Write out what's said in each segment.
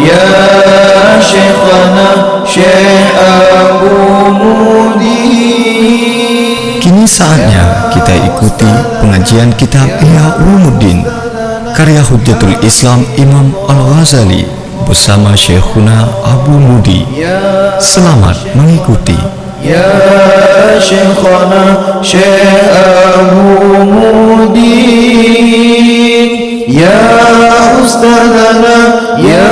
Ya Syekhana Syekh Abu Mudi. Kini saatnya kita ikuti pengajian kitab Ihya Ulumuddin karya Hujjatul Islam Imam Al-Ghazali bersama Syekhuna Abu Mudi. Selamat mengikuti. Ya Syekhana Syekh Abu Mudi, Ya Ustadzana, Ya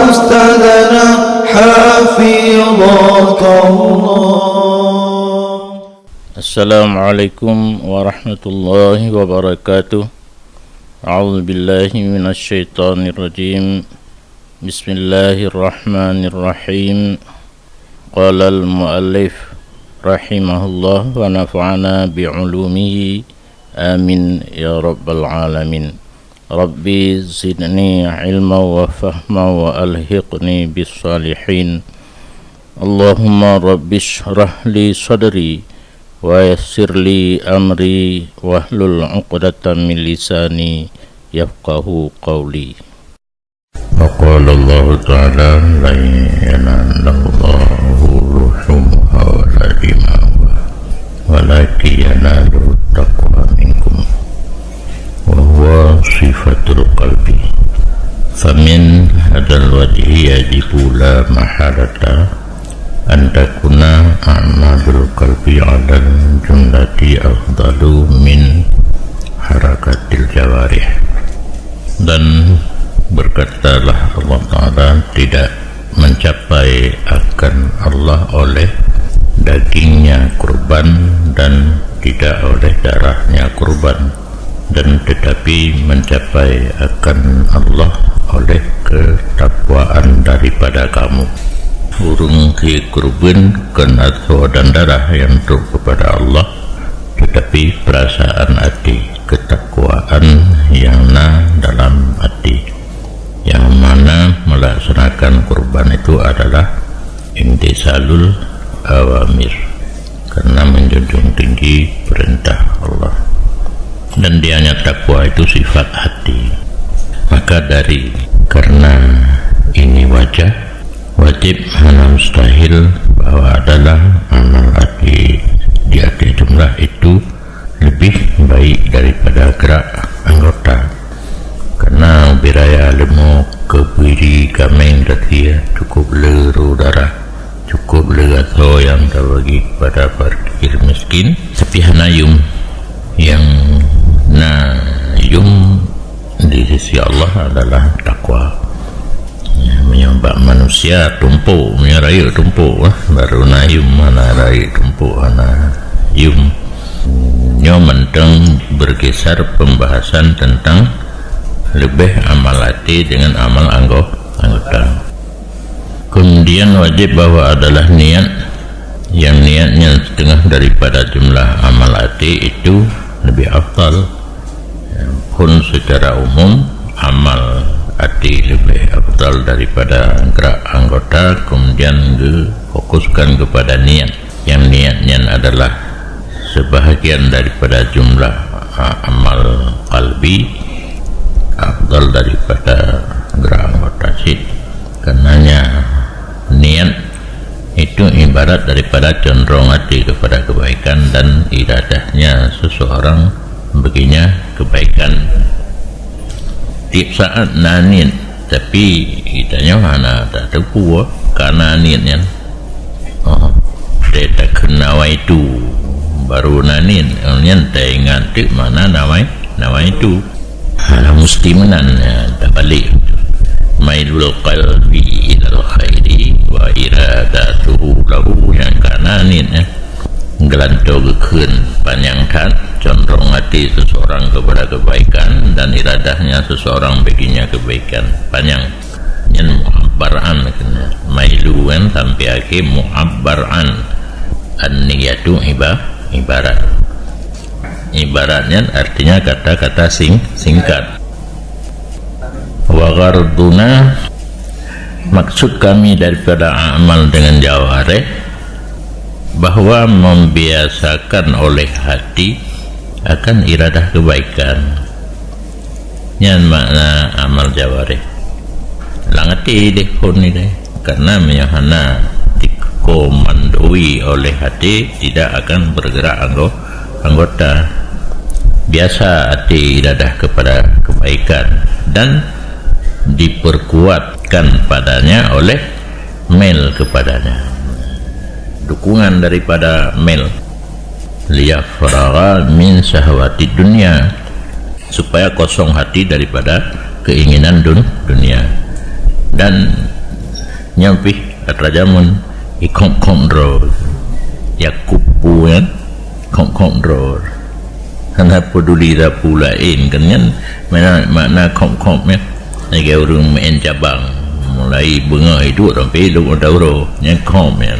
Ustadzana, Hafidhakallah. Assalamualaikum warahmatullahi wabarakatuh. A'udzu billahi minasy syaithanir rajim. Bismillahirrahmanirrahim. Qala al-muallif rahimahullah wa nafa'ana bi'ulumihi amin ya rabbal alamin. Rabbi zidni ilma wa fahma wa alhiqni bis salihin. Allahumma rabbi shrah li sadri wa yassir li amri wahlul 'uqdatam min lisani yafqahu qawli. Faqala Allah ta'ala la yanallahu ruhumha wa la dima'uha walakin yanalu taqwa minkum wa huwa sifatul qalbi. Famin hadal wajhi yajibu la mahalata an takuna a'malul qalbi 'alal jumlati afdalu min harakatil jawarih. Dan berkatalah Allah Ta'ala, tidak mencapai akan Allah oleh dagingnya kurban dan tidak oleh darahnya kurban, dan tetapi mencapai akan Allah oleh ketakwaan daripada kamu. Urung ke kurban kan atau dan darah yang untuk kepada Allah, tetapi perasaan hati, ketakwaan yang dalam hati, yang mana melaksanakan kurban itu adalah imtisalul awamir, karena menjunjung tinggi perintah Allah. Dan dianya takwa itu sifat hati. Maka karena ini wajib mana mustahil bahwa adalah amal hati di hati jumlah itu lebih baik daripada gerak anggota. Karena biraya lemu kebiri kameng tadi cukup leru darah, cukup legato yang terbagi kepada fakir miskin. Tapi hanayum yang nayum di sisi Allah adalah takwa. Menyembah manusia tumpuk, menyerayu tumpuk, baru nayum mana rayu tumpuk mana yum. Mentang bergeser pembahasan tentang lebih amal hati dengan amal anggota. Kemudian wajib bahwa adalah niat, yang niatnya setengah daripada jumlah amal hati itu lebih afdal. Pun secara umum amal hati lebih afdal daripada gerak anggota. Kemudian fokuskan kepada niat, yang niatnya adalah sebahagian daripada jumlah amal qalbi, afdal daripada gerak anggota sih. Karenanya niat itu ibarat daripada condong hati kepada kebaikan, dan iradahnya seseorang baginya kebaikan. Tiap saat niat, tapi kitanya mana tak tahu karena niatnya dia tak kenal itu baru niat nyantai ngantik mana nama itu. Ala musliman tak balik mailul qalbi ilal khairi wa iradatuhu lahu, yang kana niatnya gelanto kekeun panjang tan condong hati seseorang kepada kebaikan, dan iradahnya seseorang baginya kebaikan panjang. Yang mu'abbaran mailuan sampai akhir mu'abbaran an-niyatu ibarat. Ibaratnya artinya kata-kata singkat. Wa gharduna, maksud kami daripada amal dengan jawarih, bahwa membiasakan oleh hati akan iradah kebaikan. Yang makna amal jawarih. hati telefon ni deh, karena menyahana dikomandoi oleh hati tidak akan bergerak anggota. Biasa hati iradah kepada kebaikan dan diperkuatkan padanya oleh mel kepadanya, dukungan daripada mel, liyafraga min syahwati dunia, supaya kosong hati daripada keinginan dunia. Dan nyampih atrajamun ikom kontrol yakupu ya kom hana peduli dah pulain kan kan makna kom ya lagi orang main cabang mulai bunga itu sampai 20 tahun yang kom ya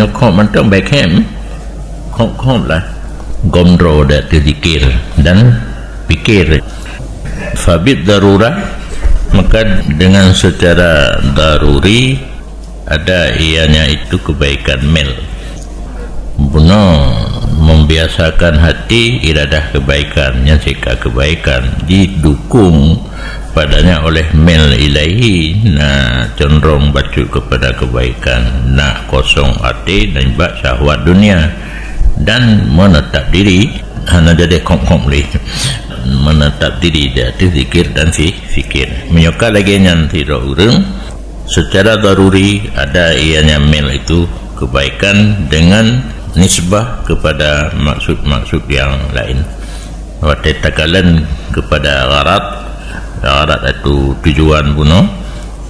kom macam baik kom lah gondro dah terzikir dan fikir. Fabid darurah, maka dengan secara daruri ada ianya itu kebaikan mel. Buno membiasakan hati iradah kebaikan, yang sika kebaikan didukung padanya oleh mel ilahi, nak cenderung bacu kepada kebaikan, nak kosong hati dan bak syahwat dunia, dan menetap diri hanya jadi kom-kom li, menetap diri dia tu zikir dan fikir. Menyuka lagi yang tidak urung secara daruri ada ianya mel itu kebaikan dengan nisbah kepada maksud-maksud yang lain. Waktu takalan kepada gharat itu tujuan bunuh,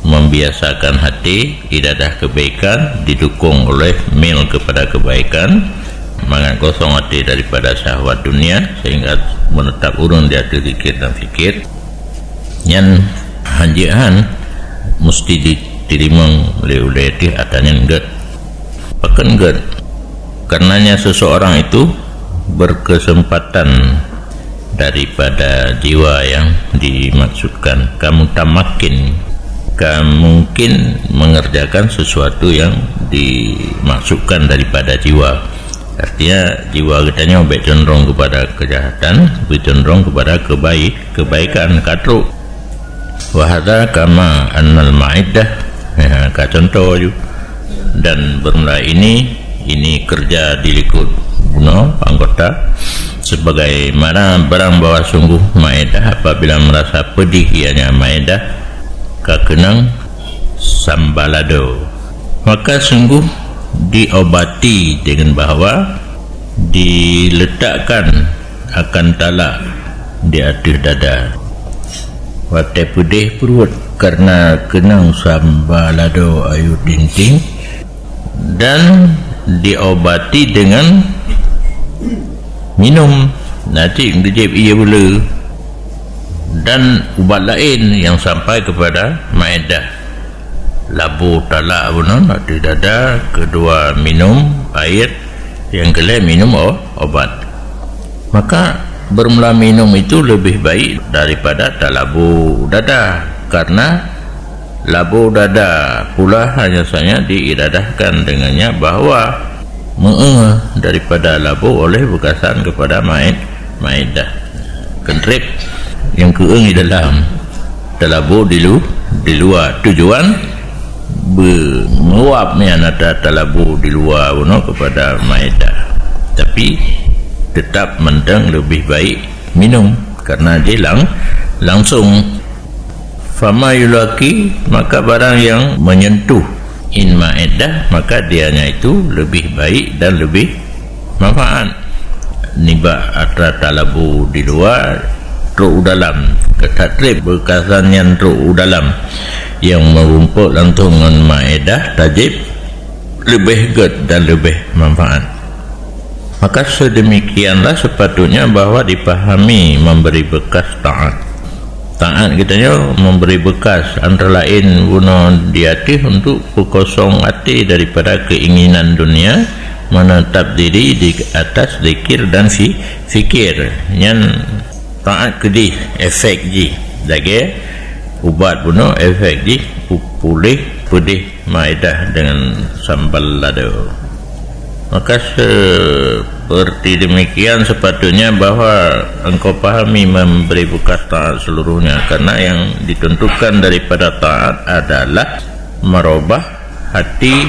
membiasakan hati iradah kebaikan didukung oleh mel kepada kebaikan, mangan kosong hati daripada syahwat dunia sehingga menetap urung di atas zikir dan fikir. Yang hanjian mesti diterima oleh dia atanya enggak pakan enggak, karenanya seseorang itu berkesempatan daripada jiwa yang dimaksudkan. Kamu tamakin, kamu mungkin mengerjakan sesuatu yang dimaksudkan daripada jiwa. Artinya jiwa katanya lebih cenderung kepada kejahatan, lebih cenderung kepada kebaikan katruk. Wahada kama annal ma'idah, ka contoh ju. Dan bermula ini kerja dilikut bunuh anggota sebagai mana barang bawa sungguh ma'idah apabila merasa pedih ianya ma'idah kakenang sambalado, maka sungguh diobati dengan bahawa diletakkan akan talak di atas dada. Watai pedih perut karena kenang sambalado ayu tinting, dan diobati dengan minum nanti ngejep ia pula, dan ubat lain yang sampai kepada ma'idah, labu talak bunan di dada, kedua minum air, yang kelima minum obat. Maka bermula minum itu lebih baik daripada talabu dada, karena labu dada pula hanya saja diiradahkan dengannya bahawa daripada labu oleh bekasan kepada ma'idah kentrip yang keeng di dalam talabu di luar, tujuan menguapnya nada talabu di luar kepada ma'idah, tapi tetap mendang lebih baik minum karena dia langsung. Fama yulaki, maka barang yang menyentuh in ma'idah maka dianya itu lebih baik dan lebih manfaat. Niba atra talabu di luar truk dalam, ketatrip bekasan yang truk dalam yang merumput lantungan ma'idah tajib lebih good dan lebih manfaat. Maka sedemikianlah sepatutnya bahawa dipahami memberi bekas taat. Taat kitanya memberi bekas antara lain guna diatih untuk berkosong hati daripada keinginan dunia, menetap diri di atas zikir dan fikir. Yang taat kedih efek ji lagi ubat bunuh efek ji pulih pedih ma'idah dengan sambal lado. Maka seperti demikian sepatutnya bahwa engkau pahami memberi bekas taat seluruhnya, karena yang ditentukan daripada taat adalah merubah hati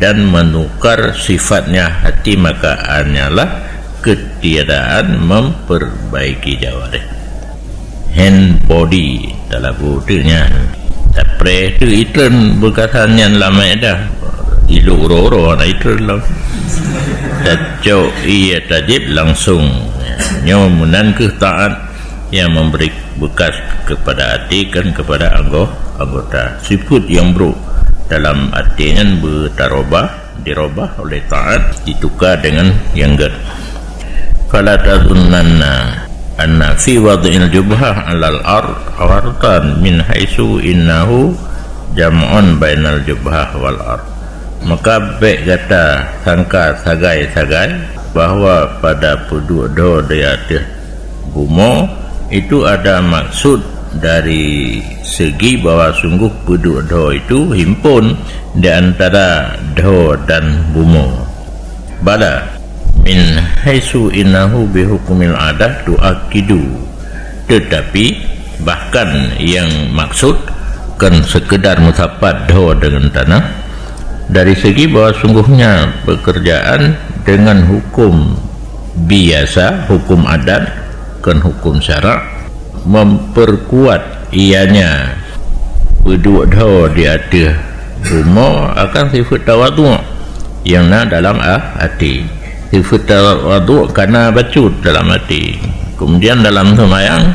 dan menukar sifatnya hati, maka hanyalah ketiadaan memperbaiki jawarih. Hand body dalam budenya tapre tu itren bekasan yang lama dah iluk roro na itren lah tajo iya tajib langsung nyomunan ke taat yang memberi bekas kepada hati kan kepada anggota sifat yang buruk dalam artinya dirubah oleh taat, ditukar dengan yang gad. Fala tadhunnanna anna fi wad'il jubhah 'alal ard awartan min haitsu innahu jam'un bainal jubhah wal ard. Maka baik kata sangka sagai-sagai bahawa pada penduduk di atas bumi itu ada maksud dari segi bahawa sungguh penduduk itu himpun di antara do dan bumi. Bala min haitsu innahu bihukmil adah tuakidu, tetapi bahkan yang maksud kan sekedar musapat do dengan tanah dari segi bahawa sungguhnya pekerjaan dengan hukum biasa, hukum adat kan hukum syarak memperkuat ianya penduduk di atas bumi akan sifat tawadhu yang dalam hati. Sifat tawadhu karena bacut dalam hati, kemudian dalam sembahyang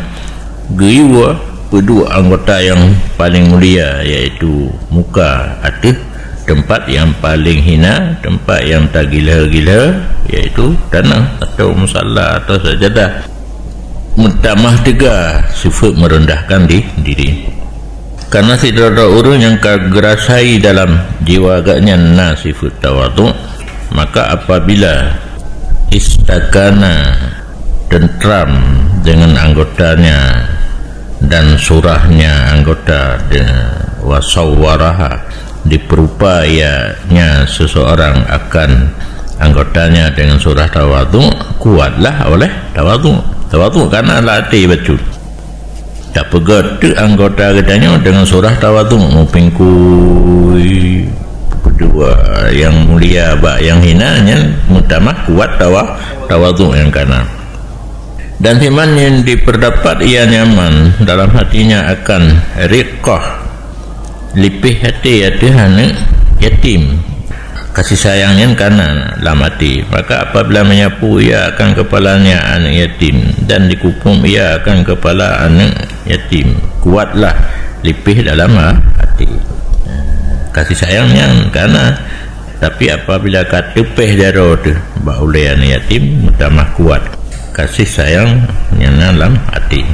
guyua penduduk anggota yang paling mulia, iaitu muka atas tempat yang paling hina, tempat yang tak gila-gila, iaitu tanah atau musalla atau sajadah. Mutamah tiga sifat merendahkan diri, karena tidak ada orang yang kegerasai dalam jiwa agaknya na sifat tawadhu, maka apabila istakana tentram dengan anggotanya dan surahnya anggota wasawwaraha diperupayanya seseorang akan anggotanya dengan surah tawadhu, kuatlah oleh tawadhu karena latih bacut. Tak pegat anggota katanya dengan surah tawadhu mupingkui kedua yang mulia bak yang hinanya mutamah kuat tawadhu yang kanan. Dan iman yang diperdapat ia nyaman dalam hatinya akan riqah, lipih hati anak yatim, kasih sayangnya kanan dalam hati. Maka apabila menyapu ia akan kepalanya anak yatim, dan dikupum ia akan kepala anak yatim. Kuatlah lipih dalam hati, kasih sayangnya kanan. Tapi apabila katepeh daro tu baulai anak yatim, mutamah kuat kasih sayangnya dalam hati.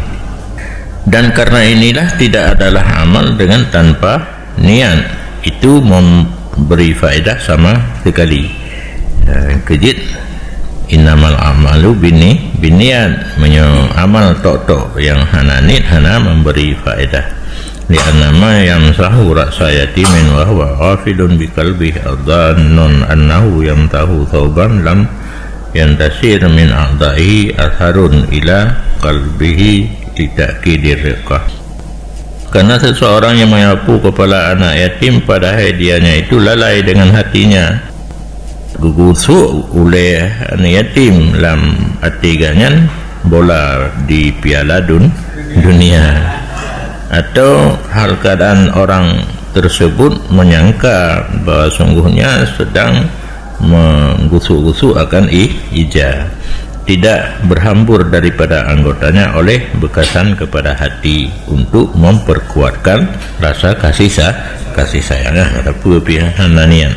Dan karena inilah tidak adalah amal dengan tanpa niat itu memberi faedah sama sekali. Kejit innamal amalu biniat, amal tok yang hananit hana memberi faedah. Lianna ma yamsahu ra'sa yatimin wa huwa ghafilun biqalbihi adhannun annahu yamtahu thawban lam yantasir min a'dha'i atharun ila qalbihi lita'kidir riqah. Karena seseorang yang menyapu kepala anak yatim pada hadiahnya itu lalai dengan hatinya, gugusuk oleh anak yatim dalam hati ganyan bola di piala dunia, atau hal keadaan orang tersebut menyangka bahawa sungguhnya sedang menggusuk-gusuk akan ijah, tidak berhambur daripada anggotanya oleh bekasan kepada hati untuk memperkuatkan rasa kasih sayangnya. Apa pihak hananian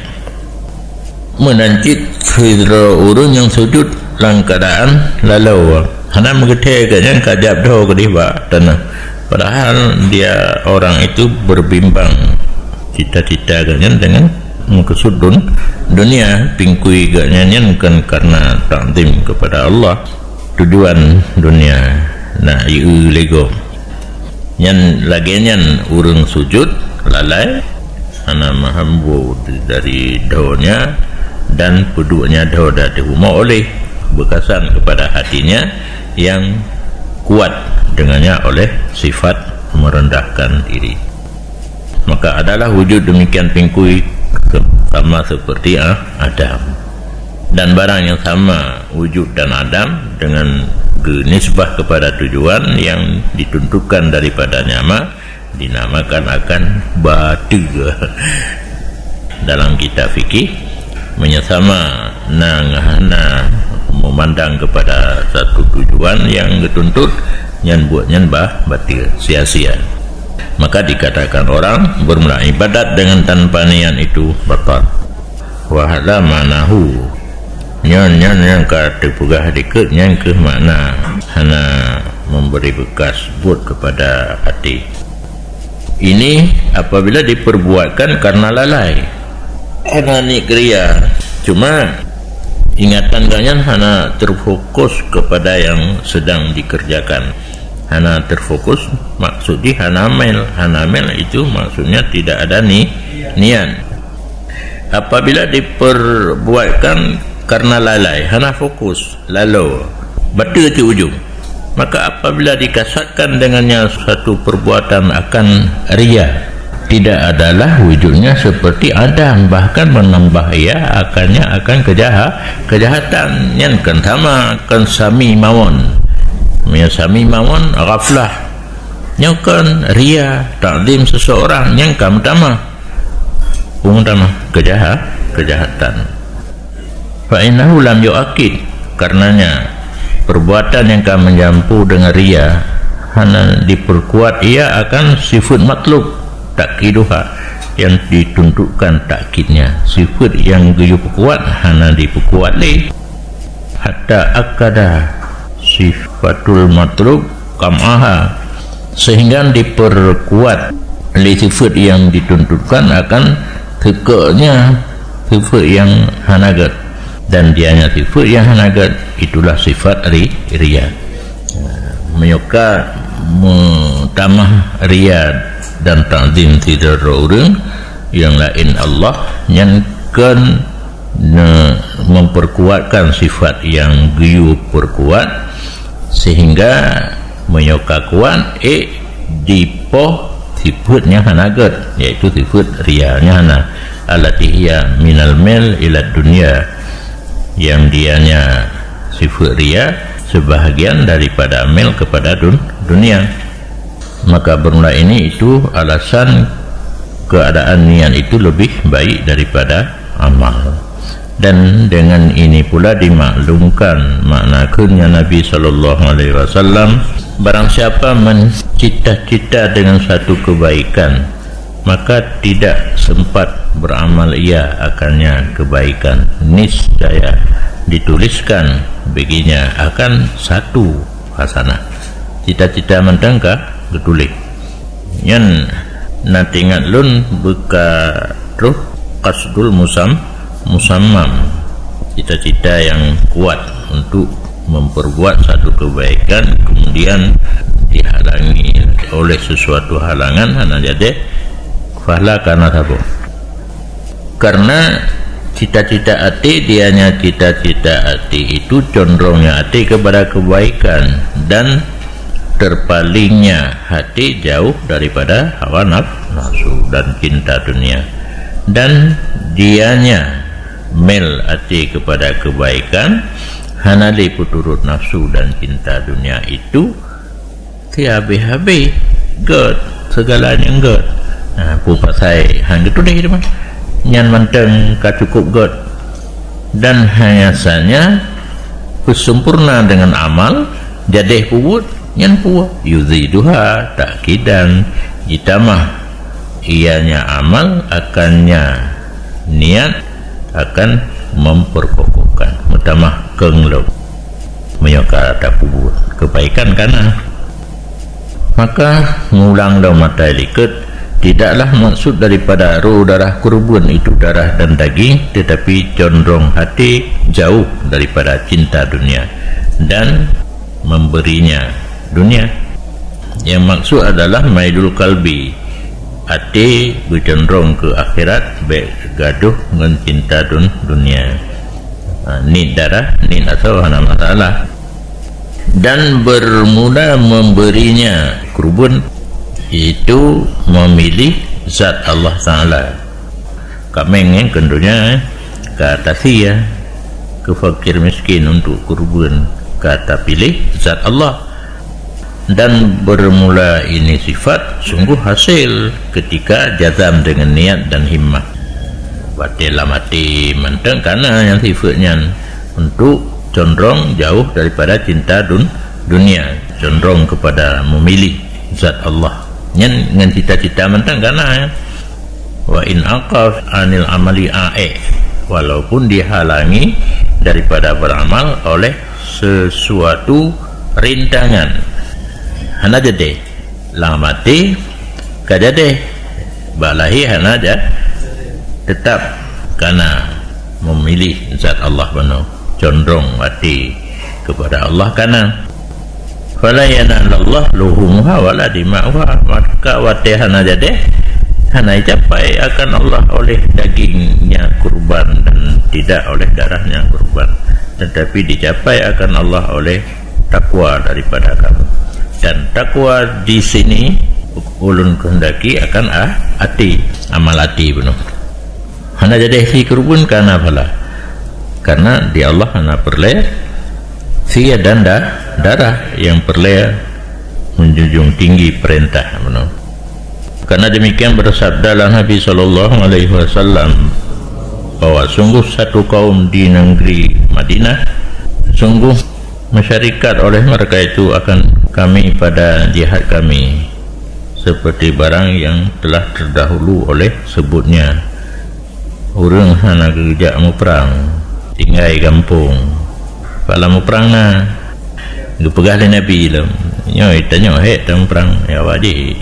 menancit fidra urun yang sujud dalam keadaan lalau hana mengetekannya kajab dah ke diba tanah, padahal dia orang itu berbimbang cita-cita ganyan dengan kesudun dunia, pingkui ganyan kan karena takdim kepada Allah, tujuan dunia nak iu lego yang laginya urang sujud lalai ana mahambu dari daunnya dan penduduknya dah dihuma oleh berkesan kepada hatinya yang kuat dengannya oleh sifat merendahkan diri. Maka adalah wujud demikian pingkui sama seperti Adam, dan barang yang sama wujud dan Adam dengan nisbah kepada tujuan yang ditentukan daripadanya dinamakan akan batu. Dalam kitab fikih menyesama nangahana memandang kepada satu tujuan yang dituntut yang buatnya batil, sia-sia, maka dikatakan orang bermula ibadat dengan tanpa niat itu batal. Wa hadza manahu nyan yang kata pugah dikut yang ke makna hana memberi bekas buat kepada hati. Ini apabila diperbuatkan karena lalai, hana ni kriya, cuma ingatan kalian hana terfokus kepada yang sedang dikerjakan. Hana terfokus maksudnya hanamel itu maksudnya tidak ada niat. Apabila diperbuatkan karena lalai, hana fokus lalu betul ke ujung, maka apabila dikasatkan dengannya satu perbuatan akan ria, tidak adalah wujudnya seperti Adam, bahkan menambah akannya akan kejahatan yang sama kan sami mawon ghaflah nyokan ria takdim seseorang yang kamtama kejahatan. Fa innahu lam yu'akid, karenanya perbuatan yang kami menjampu dengan ria hanya diperkuat ia akan sifat matlub takiduha yang dituntutkan takkidnya. Sifat yang diperkuat hanya diperkuat leh hatta akada sifatul matlub kamaha, sehingga diperkuat oleh sifat yang dituntutkan akan tegaknya sifat yang hanagat, dan dianya sifat yang hanagat itulah sifat ria. Menyuka mentamah ria dan ta'zim tidak orang yang lain Allah yang kan memperkuatkan sifat yang giyu perkuat sehingga menyuka kuat dipoh sifatnya hanagat, yaitu sifat rianya hana alatihya minal mil ila dunia, yang dianya sifat ria sebahagian daripada mil kepada dunia. Maka bermula ini itu alasan keadaan niat itu lebih baik daripada amal. Dan dengan ini pula dimaklumkan makna kurnia Nabi SAW, barang siapa mencita-cita dengan satu kebaikan maka tidak sempat beramal ia akannya kebaikan, niscaya dituliskan baginya akan satu hasanah. Cita-cita mentangka ketulis yang natingat lun buka terus qasdul musammam, cita-cita yang kuat untuk memperbuat satu kebaikan kemudian dihalangi oleh sesuatu halangan hanya jadi fahla karena tabu. Karena cita-cita hati dianya cita-cita hati itu condongnya hati kepada kebaikan dan terpalingnya hati jauh daripada hawa nafsu dan cinta dunia, dan dianya mel hati kepada kebaikan hanali puturut nafsu dan cinta dunia itu tiabe-habe god segalanya god. Nah, pupasai hang itu deh teman nyan manteng ka cukup god, dan hanyasanya sempurna dengan amal jadeh puwut nyan puwa yuziduha takidan itamah ianya amal akannya niat akan memperkokohkan mutamah kenglo menyokar ada puwut kebaikan kana. Maka ngulang daun mata liket tidaklah maksud daripada roh darah kurban itu darah dan daging, tetapi condong hati jauh daripada cinta dunia dan memberinya dunia. Yang maksud adalah maidul kalbi, hati bercondong ke akhirat, baik gaduh dengan cinta dunia. Nid darah, nid atau hana masalah. Dan bermula memberinya kurban itu memilih zat Allah Ta'ala. Kameng kendunya kata sia ke fakir miskin untuk kurban, kata pilih zat Allah. Dan bermula ini sifat sungguh hasil ketika jazam dengan niat dan himmah. Batil mati menteng karena yang sifatnya untuk condong jauh daripada cinta dunia, condong kepada memilih zat Allah. Dengan cita-cita mentang karena wa in aqaf anil amali ae, walaupun dihalangi daripada beramal oleh sesuatu rintangan. Hana jadi lamati kajade balahi hana aja tetap karena memilih zat Allah benar, condong hati kepada Allah karena fala yanallahu luhumha wala dima'uha, maka watihana jadi hana capai akan Allah oleh dagingnya kurban dan tidak oleh darahnya kurban, tetapi dicapai akan Allah oleh takwa daripada kamu. Dan takwa di sini ulun kehendaki akan hati, amal hati benar. Hana jadi si kurban karena pala, karena di Allah hana perle sia dan darah yang perle menjunjung tinggi perintah benar. Karena demikian bersabdalah Nabi SAW bahwa sungguh satu kaum di negeri Madinah, sungguh masyarakat oleh mereka itu akan kami pada jihad kami seperti barang yang telah terdahulu oleh sebutnya. Urang hana kerja mu perang tinggal kampung pala mu perang na gepegah le Nabi lam nyoy tanyo he tam perang ya wadi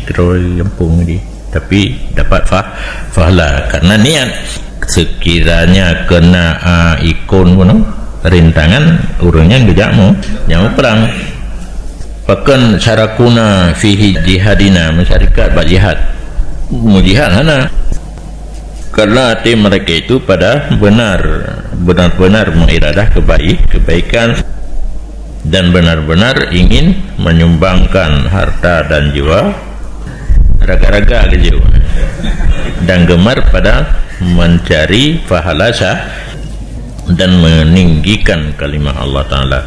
kro kampung di, tapi dapat fahala karena niat. Sekiranya kena ikon pun rintangan urangnya gejakmu nyamu perang. Bahkan syarakuna fihi jihadina, masyarakat berjihad mujihad hana, karena hati mereka itu pada benar-benar mengiradah kebaikan dan benar-benar ingin menyumbangkan harta dan jiwa, raga-raga gitu, dan gemar pada mencari pahala dan meninggikan kalimat Allah Ta'ala.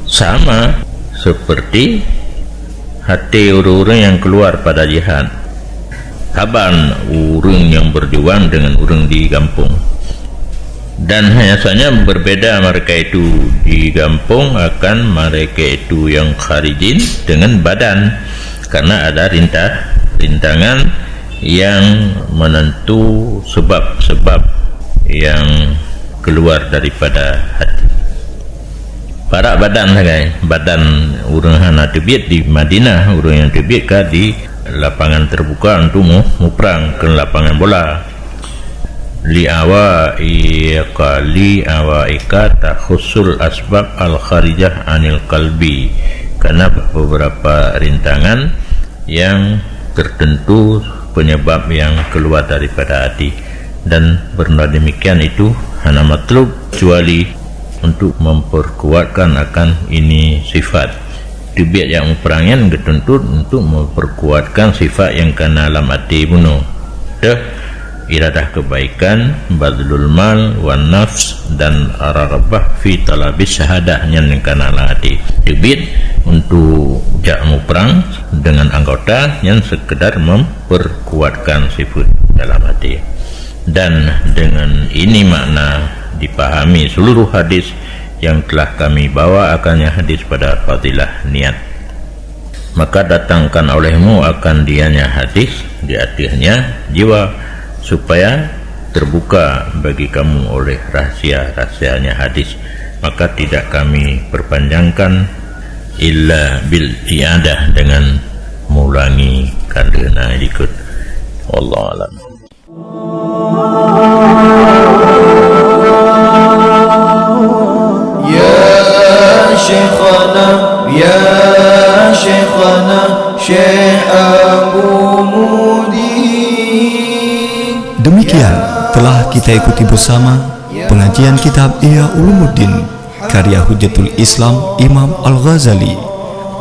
Sama seperti hati orang-orang yang keluar pada jihad, kaban orang yang berjuang dengan orang di kampung. Dan hanya saja berbeda mereka itu di kampung akan mereka itu yang kharijin dengan badan, karena ada rintangan yang menentu sebab-sebab yang keluar daripada hati. Para badan saja, badan orang hana tebiat di Madinah, orang yang tebiat ka di lapangan terbuka untuk mu perang ke lapangan bola. Li awaika takhusul asbab al kharijah anil qalbi, karena beberapa rintangan yang tertentu penyebab yang keluar daripada hati. Dan benda demikian itu hana matlub kecuali untuk memperkuatkan akan ini sifat. Tibiat yang perangnya dituntut untuk memperkuatkan sifat yang kena dalam hati bunuh. Iradah kebaikan, badlul mal wan nafs, dan raghbah fi talabis syahadah yang kena dalam hati. Tibiat untuk jakmu perang dengan anggota yang sekedar memperkuatkan sifat dalam hati. Dan dengan ini makna dipahami seluruh hadis yang telah kami bawa akannya hadis pada fadilah niat. Maka datangkan olehmu akan dianya hadis di akhirnya jiwa, supaya terbuka bagi kamu oleh rahsia-rahsianya hadis. Maka tidak kami perpanjangkan illa bil iadah, dengan mengulangi karena ikut. Wallahu a'lam. Ya Syekhana Syekh Abu Mudin. Demikian telah kita ikuti bersama pengajian kitab Ihya Ulumuddin karya Hujjatul Islam Imam Al-Ghazali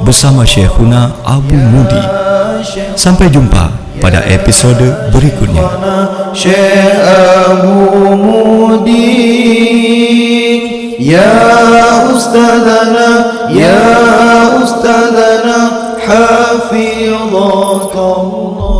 bersama Syekhuna Abu Mudi. Sampai jumpa pada episode berikutnya. Syekh Abu Mudi, ya ustadzana, ya ustadzana, hafizaka Allah.